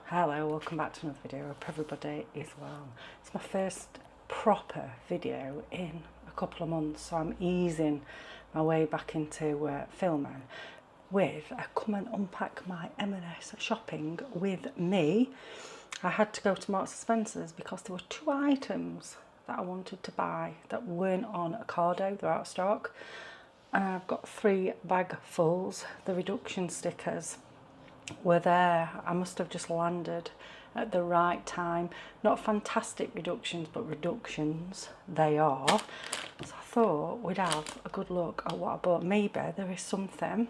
Hello, welcome back to another video. I hope everybody is well. It's my first proper video in a couple of months, so I'm easing my way back into filming with a come and unpack my M&S shopping with me. I had to go to Marks and Spencer's because there were two items that I wanted to buy that weren't on Ocado, they're out of stock. And I've got 3 bagfuls. The reduction stickers were there. I must have just landed at the right time. Not fantastic reductions, but reductions they are. So I thought we'd have a good look at what I bought. Maybe there is something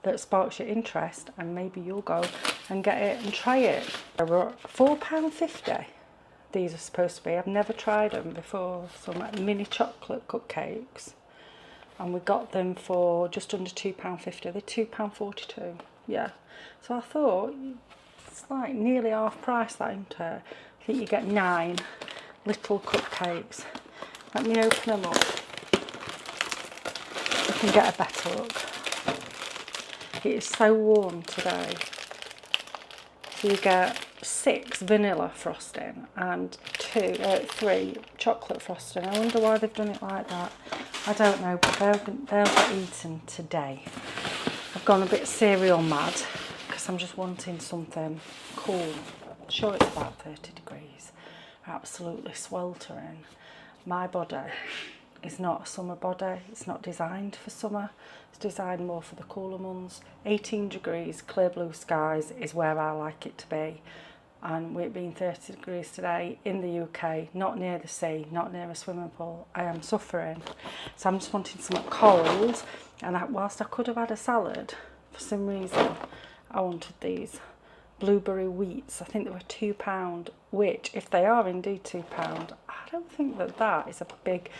that sparks your interest and maybe you'll go and get it and try it. They were £4.50. These are supposed to be. I've never tried them before. Some mini chocolate cupcakes. And we got them for just under £2.50. They're £2.42. Yeah. So I thought, it's like nearly half price, that, isn't it? I think you get 9 little cupcakes. Let me open them up. You can get a better look. It is so warm today. So you get 6 vanilla frosting and 3 chocolate frosting. I wonder why they've done it like that. I don't know, but they'll get eaten today. I've gone a bit cereal mad because I'm just wanting something cool. I'm sure it's about 30 degrees. Absolutely sweltering. My body is not a summer body. It's not designed for summer. It's designed more for the cooler months. 18 degrees, clear blue skies is where I like it to be. And with it being 30 degrees today in the UK, not near the sea, not near a swimming pool, I am suffering. So I'm just wanting something cold. And whilst I could have had a salad, for some reason, I wanted these blueberry wheats. I think they were £2, which, if they are indeed £2, I don't think that is a big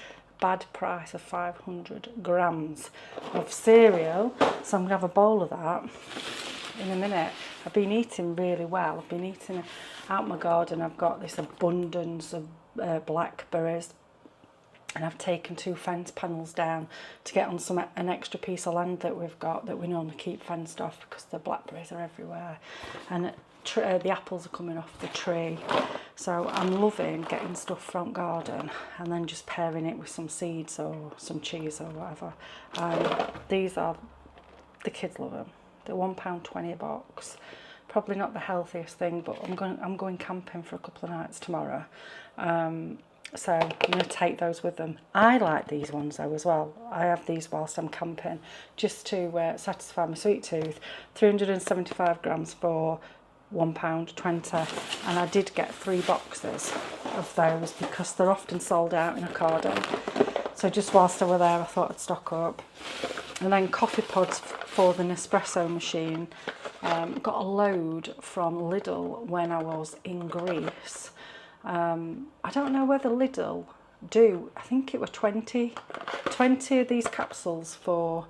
bad price of 500 grams of cereal. So I'm going to have a bowl of that in a minute. I've been eating really well. I've been eating out my garden. I've got this abundance of blackberries. And I've taken 2 fence panels down to get on an extra piece of land that we've got that we normally keep fenced off because the blackberries are everywhere. And the apples are coming off the tree. So I'm loving getting stuff from garden and then just pairing it with some seeds or some cheese or whatever. These are, the kids love them. They're £1.20 a box. Probably not the healthiest thing, but I'm going camping for a couple of nights tomorrow. So I'm going to take those with them. I like these ones though as well. I have these whilst I'm camping just to satisfy my sweet tooth. 375 grams for £1.20, and I did get 3 boxes of those because they're often sold out in Ocado. So just whilst I were there, I thought I'd stock up. And then coffee pods for the Nespresso machine. Got a load from Lidl when I was in Greece. I don't know whether Lidl do, I think it were 20 of these capsules for,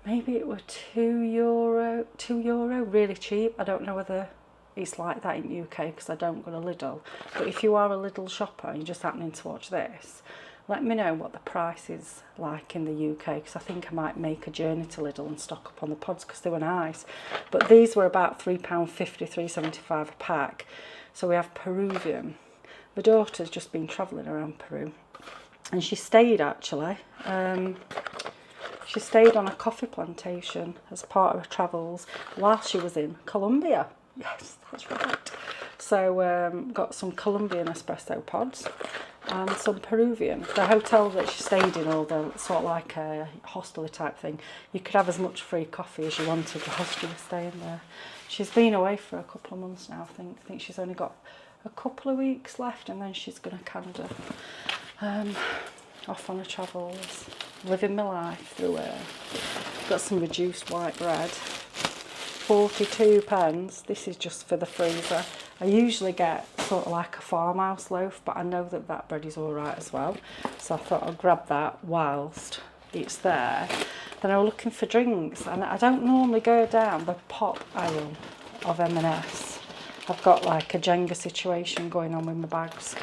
maybe it were €2, really cheap. I don't know whether it's like that in the UK because I don't go to Lidl. But if you are a Lidl shopper and you're just happening to watch this, let me know what the price is like in the UK because I think I might make a journey to Lidl and stock up on the pods because they were nice. But these were about £3.50, £3.75 a pack. So we have Peruvian. My daughter's just been travelling around Peru and she stayed actually. She stayed on a coffee plantation as part of her travels while she was in Colombia. Yes, that's right. So got some Colombian espresso pods and some Peruvian. The hotel that she stayed in, or the sort of like a hostel type thing, you could have as much free coffee as you wanted whilst you were staying there. She's been away for a couple of months now. I think she's only got a couple of weeks left and then she's going to Canada. Off on her travels, living my life through her. Got some reduced white bread. 42p. This is just for the freezer. I usually get sort of like a farmhouse loaf, but I know that bread is all right as well. So I thought I'll grab that whilst it's there. Then I was looking for drinks, and I don't normally go down the pop aisle of M&S. I've got like a Jenga situation going on with my bags.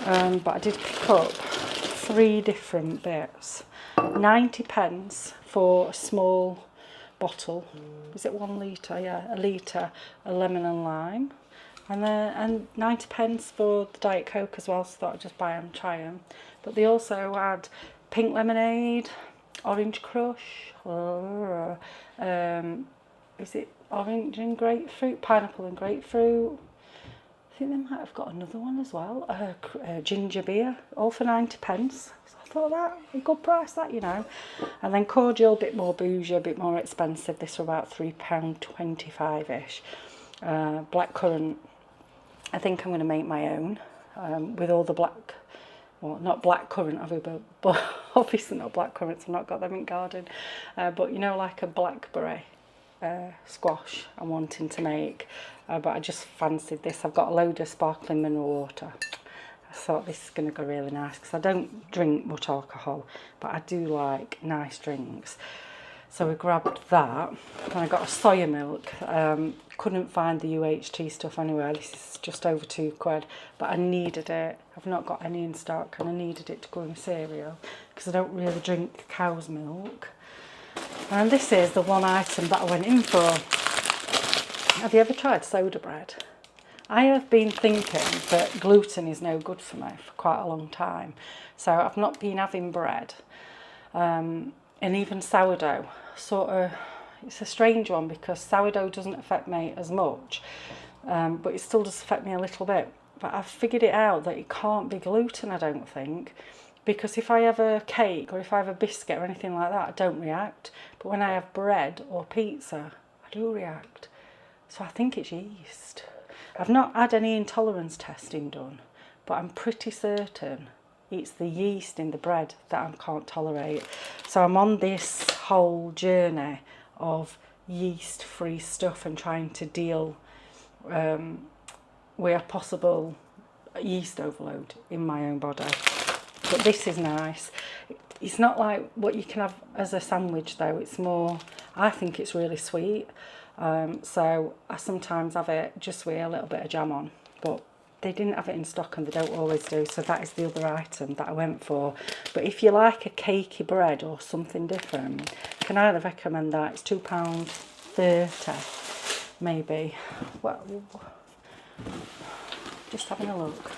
But I did pick up 3 different bits. 90p for a small bottle. Is it 1 litre? Yeah, a litre of lemon and lime. And 90 pence for the Diet Coke as well, so I thought I'd just buy them, try them. But they also had pink lemonade, orange crush, is it orange and grapefruit, pineapple and grapefruit. I think they might have got another one as well, ginger beer, all for 90 pence. So I thought that a good price, that, you know. And then cordial, a bit more bougie, a bit more expensive. This were about £3.25-ish. Blackcurrant, I think I'm going to make my own with all the black, well, not blackcurrant, but obviously not blackcurrants. I've not got them in garden. But you know, like a blackberry squash I'm wanting to make. But I just fancied this. I've got a load of sparkling mineral water. I thought this is going to go really nice because I don't drink much alcohol, but I do like nice drinks. So we grabbed that, and I got a soya milk. Couldn't find the UHT stuff anywhere. This is just over £2, but I needed it. I've not got any in stock, and I needed it to go in cereal because I don't really drink cow's milk. And this is the one item that I went in for. Have you ever tried soda bread? I have been thinking that gluten is no good for me for quite a long time, so I've not been having bread. And even sourdough, sort of, it's a strange one because sourdough doesn't affect me as much, but it still does affect me a little bit. But I've figured it out that it can't be gluten, I don't think, because if I have a cake or if I have a biscuit or anything like that, I don't react. But when I have bread or pizza, I do react. So I think it's yeast. I've not had any intolerance testing done, but I'm pretty certain it's the yeast in the bread that I can't tolerate. So I'm on this whole journey of yeast-free stuff and trying to deal with a possible yeast overload in my own body. But this is nice. It's not like what you can have as a sandwich though. It's more, I think it's really sweet. So I sometimes have it just with a little bit of jam on, but they didn't have it in stock and they don't always do, so that is the other item that I went for. But if you like a cakey bread or something different, I can either recommend that. It's £2.30 maybe. Well, just having a look.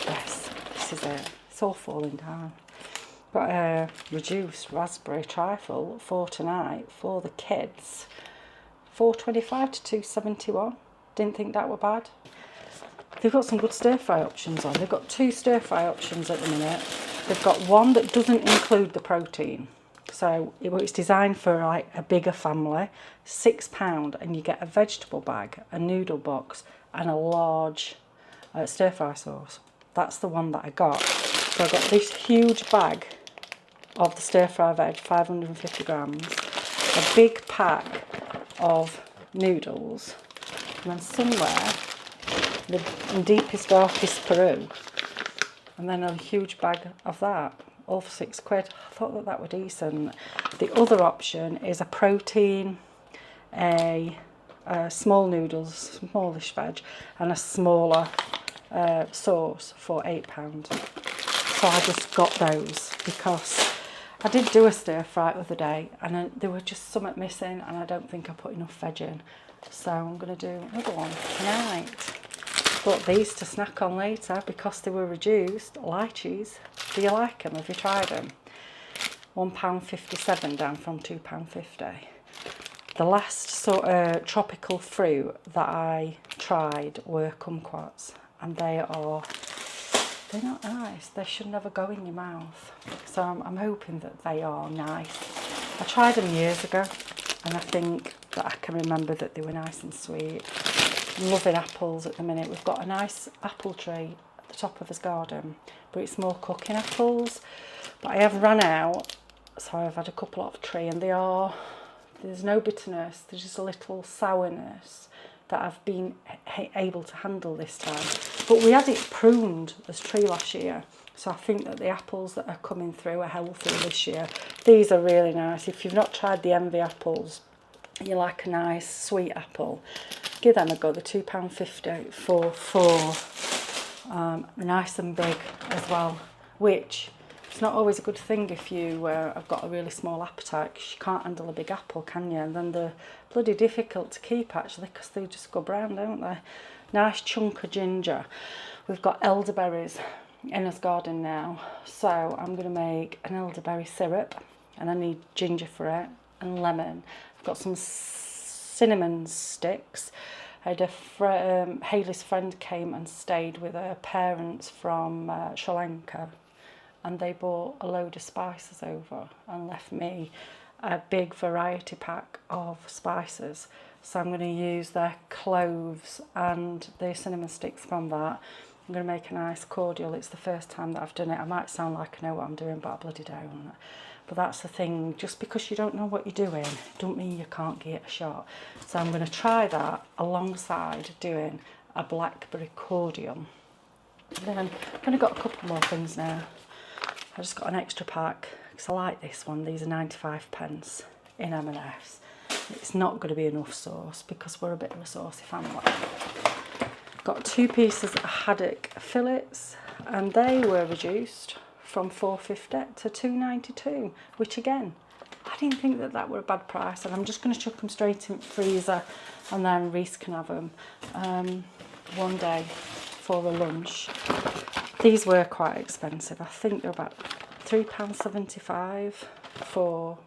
Yes, this is it. It's all falling down. Got a reduced raspberry trifle, 4 tonight for the kids. £4.25 to £2.71. Didn't think that were bad. They've got some good stir-fry options on. They've got 2 stir-fry options at the minute. They've got one that doesn't include the protein. So it's designed for like a bigger family, £6, and you get a vegetable bag, a noodle box, and a large stir-fry sauce. That's the one that I got. So I got this huge bag of the stir-fry veg, 550 grams, a big pack of noodles, and then somewhere the deepest, darkest Peru, and then a huge bag of that, all for £6. I thought that were decent. The other option is a protein, a small noodles, smallish veg, and a smaller sauce for £8. So I just got those because I did do a stir fry the other day and there were just something missing and I don't think I put enough veg in. So I'm going to do another one tonight. Bought these to snack on later because they were reduced. Lychees. Do you like them? Have you tried them? £1.57 down from £2.50. The last sort of tropical fruit that I tried were kumquats, and they're not nice. They should never go in your mouth. So I'm hoping that they are nice. I tried them years ago and I think that I can remember that they were nice and sweet. I'm loving apples at the minute. We've got a nice apple tree at the top of this garden, but it's more cooking apples. But I have run out, so I've had a couple off tree, and there's no bitterness, there's just a little sourness that I've been able to handle this time. But we had it pruned, this tree, last year, so I think that the apples that are coming through are healthy this year. These are really nice. If you've not tried the envy apples, you like a nice sweet apple, give them a go. They're £2.50 for 4, nice and big as well, which It's not always a good thing if you have got a really small appetite, 'cause you can't handle a big apple, can you? And then they're bloody difficult to keep actually, because they just go brown, don't they? Nice chunk of ginger. We've got elderberries in his garden now, so I'm going to make an elderberry syrup, and I need ginger for it and lemon. I've got some cinnamon sticks. I had Hayley's friend came and stayed with her parents from Sri Lanka, and they bought a load of spices over and left me a big variety pack of spices. So I'm going to use their cloves and the cinnamon sticks from that. I'm going to make a nice cordial. It's the first time that I've done it. I might sound like I know what I'm doing, but I bloody don't. But that's the thing, just because you don't know what you're doing, don't mean you can't give it a shot. So I'm going to try that alongside doing a blackberry cordial. Then I've only got a couple more things now. I just got an extra pack because I like this one. These are 95p in M&S. It's not going to be enough sauce because we're a bit of a saucy family. Got 2 pieces of haddock fillets, and they were reduced from £4.50 to £2.92, which again, I didn't think that were a bad price, and I'm just going to chuck them straight in the freezer, and then Reese can have them one day for a lunch. These were quite expensive. I think they're about £3.75 for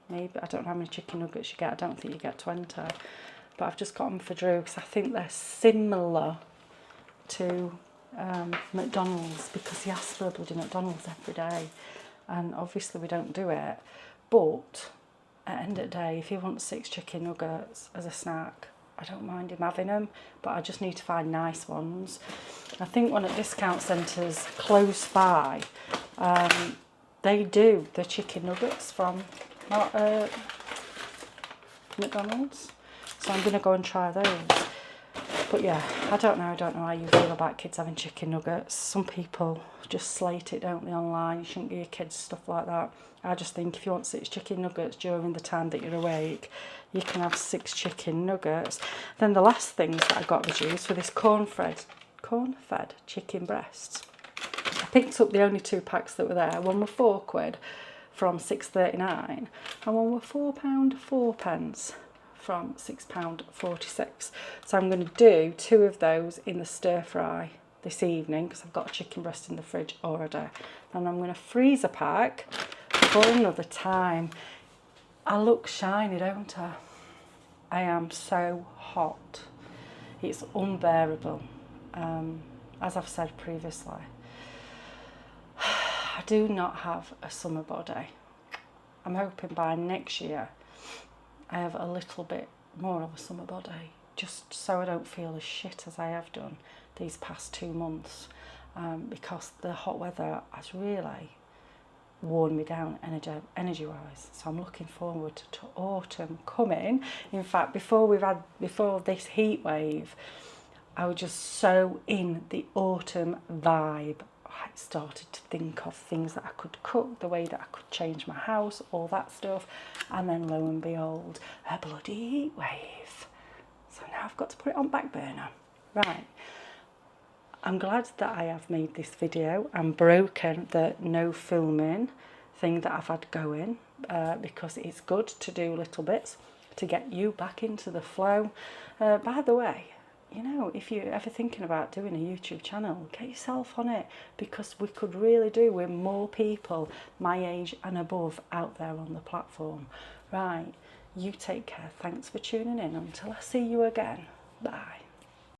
maybe, I don't know how many chicken nuggets you get. I don't think you get 20, but I've just got them for Drew because I think they're similar to McDonald's, because he asks for a bloody McDonald's every day, and obviously we don't do it. But at the end of the day, if he wants 6 chicken nuggets as a snack, I don't mind him having them, but I just need to find nice ones. I think one at discount centres close by, they do the chicken nuggets from McDonald's, so I'm going to go and try those. But yeah, I don't know how you feel about kids having chicken nuggets. Some people just slate it, don't they, online? You shouldn't give your kids stuff like that. I just think if you want 6 chicken nuggets during the time that you're awake, you can have 6 chicken nuggets. Then the last things that I got reduced were this corn-fed chicken breasts. I picked up the only 2 packs that were there. One were £4 from £6.39, and one were £4.04 from £6.46. So I'm going to do 2 of those in the stir fry this evening because I've got a chicken breast in the fridge already. And I'm going to freeze a pack for another time. I look shiny, don't I? I am so hot. It's unbearable. As I've said previously, I do not have a summer body. I'm hoping by next year I have a little bit more of a summer body, just so I don't feel as shit as I have done these past 2 months, because the hot weather has really worn me down energy wise. So I'm looking forward to autumn coming. In fact, before this heat wave, I was just so in the autumn vibe. I started to think of things that I could cook, the way that I could change my house, all that stuff, and then lo and behold, a bloody heat wave. So now I've got to put it on back burner. Right, I'm glad that I have made this video and broken the no filming thing that I've had going, because it's good to do little bits to get you back into the flow. By the way, you know, if you're ever thinking about doing a YouTube channel, get yourself on it, because we could really do with more people my age and above out there on the platform. Right, you take care. Thanks for tuning in. Until I see you again. Bye.